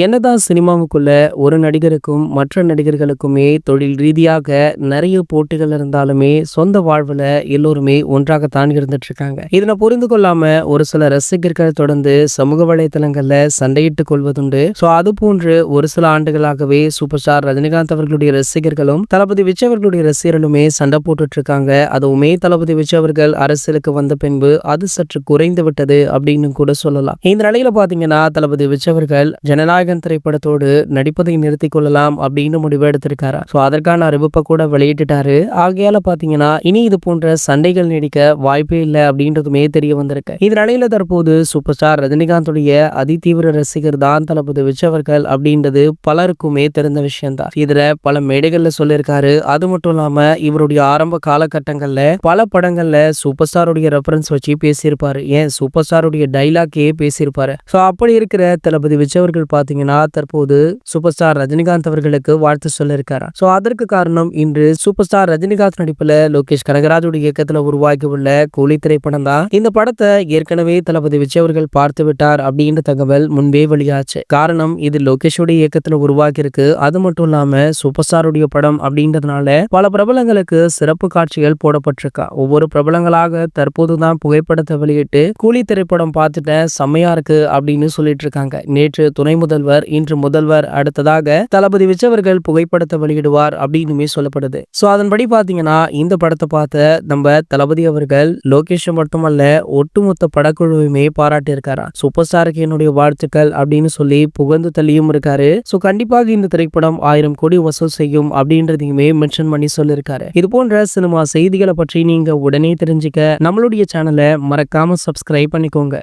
என்னதான் சினிமாவுக்குள்ள ஒரு நடிகருக்கும் மற்ற நடிகர்களுக்குமே தொழில் ரீதியாக நிறைய போட்டிகள் இருந்தாலுமே சொந்த வாழ்வுல எல்லோருமே ஒன்றாகத்தான் இருந்துட்டு இருக்காங்க. இதனை புரிந்து கொள்ளாம ஒரு சில ரசிகர்கள் தொடர்ந்து சமூக வலைதளங்கள்ல சண்டையிட்டுக் கொள்வதுண்டு. அது போன்று ஒரு சில ஆண்டுகளாகவே சூப்பர் ஸ்டார் ரஜினிகாந்த் அவர்களுடைய ரசிகர்களும் தளபதி விஜய் அவர்களுடைய ரசிகர்களுமே சண்டை போட்டுட்டு இருக்காங்க. அதுவுமே தளபதி விஜய் அவர்கள் அரசியலுக்கு வந்த பின்பு அது சற்று குறைந்து விட்டது அப்படின்னு கூட சொல்லலாம். இந்த நிலையில பாத்தீங்கன்னா தளபதி விஜய் அவர்கள் ஜனநாயக திரைப்படத்தோடு நடிப்பதை நிறுத்திக் கொள்ளலாம் அப்படின்னு முடிவு எடுத்திருக்காரு. அதற்கான அறிவிப்பை கூட வெளியிட்டுட்டாரு. ஆகையால பாத்தீங்கன்னா இனி இது போன்ற சண்டைகள் நீடிக்க வாய்ப்பே இல்லை அப்படின்றதுமே தெரிய வந்திருக்கு. இந்த நிலையில தற்போது சூப்பர் ஸ்டார் ரஜினிகாந்துடைய அதிதீவிர ரசிகர் தான் தளபதி விஜய் அவர்கள் அப்படின்றது பலருக்குமே தெரிந்த விஷயம் தான். இதுல பல மேடைகள்ல சொல்லியிருக்காரு. அது மட்டும் இல்லாம இவருடைய ஆரம்ப காலகட்டங்கள்ல பல படங்கள்ல சூப்பர் ஸ்டாருடைய ரெஃபரன்ஸ் வச்சு பேசியிருப்பாரு. ஏன் சூப்பர் ஸ்டாருடைய டைலாக்கே பேசியிருப்பாரு. அப்படி இருக்கிற தளபதி விஜய் அவர்கள் பாத்தீங்கன்னா தற்போது சூப்பர் ஸ்டார் ரஜினிகாந்த் அவர்களுக்கு வாழ்த்து சொல்லியிருக்காரு. அதற்கு காரணம் இன்று சூப்பர் ஸ்டார் ரஜினிகாந்த் நடிப்புல லோகேஷ் கனகராஜுடைய இயக்கத்துல உருவாக்கி உள்ள கூலி திரைப்படம் தான். இந்த படத்தை ஏற்கனவே தளபதி விஜய் அவர்கள் பார்த்து விட்டார் அப்படின்ற தகவல் முன்பே வெளியாச்சு. காரணம் இது லோகேஷுடைய இயக்கத்துல உருவாக்கி இருக்கு. அது மட்டும் இல்லாம சூப்பர் ஸ்டாருடைய படம் அப்படின்றதுனால பல பிரபலங்களுக்கு சிறப்பு காட்சிகள் போடப்பட்டிருக்கா. ஒவ்வொரு பிரபலங்களாக தற்போதுதான் புகைப்படத்தை வெளியிட்டு கூலி திரைப்படம் பார்த்துட்டேன், செம்மையா இருக்கு அப்படின்னு சொல்லிட்டு இருக்காங்க. நேற்று துணை முதல்வர், இன்று முதல்வர், அடுத்ததாக தளபதி விஜய் அவர்கள் புகைப்படத்தை வெளியிடுவார் அப்படின்னு சொல்லப்படுது. அதன்படி பாத்தீங்கன்னா இந்த படத்தை பார்த்த நம்ம தளபதி அவர்கள் லோகேஷ் மட்டுமல்ல ஒட்டுமொத்த படக்குழுவையுமே பாராட்டி இருக்காரா. சூப்பர் ஸ்டாருக்கு என்னுடைய வாழ்த்துக்கள் அப்படின்னு சொல்லி புகழ்ந்து தள்ளியும் இருக்காரு. கண்டிப்பாக இந்த திரைப்படம் 1000 கோடி வசூல் செய்யும் அப்படின்றதையுமே மென்ஷன் பண்ணி சொல்லியிருக்காரு. இது போன்ற சினிமா செய்திகளை பற்றி நீங்க உடனே தெரிஞ்சுக்க நம்மளுடைய சேனலை மறக்காம சப்ஸ்கிரைப் பண்ணிக்கோங்க.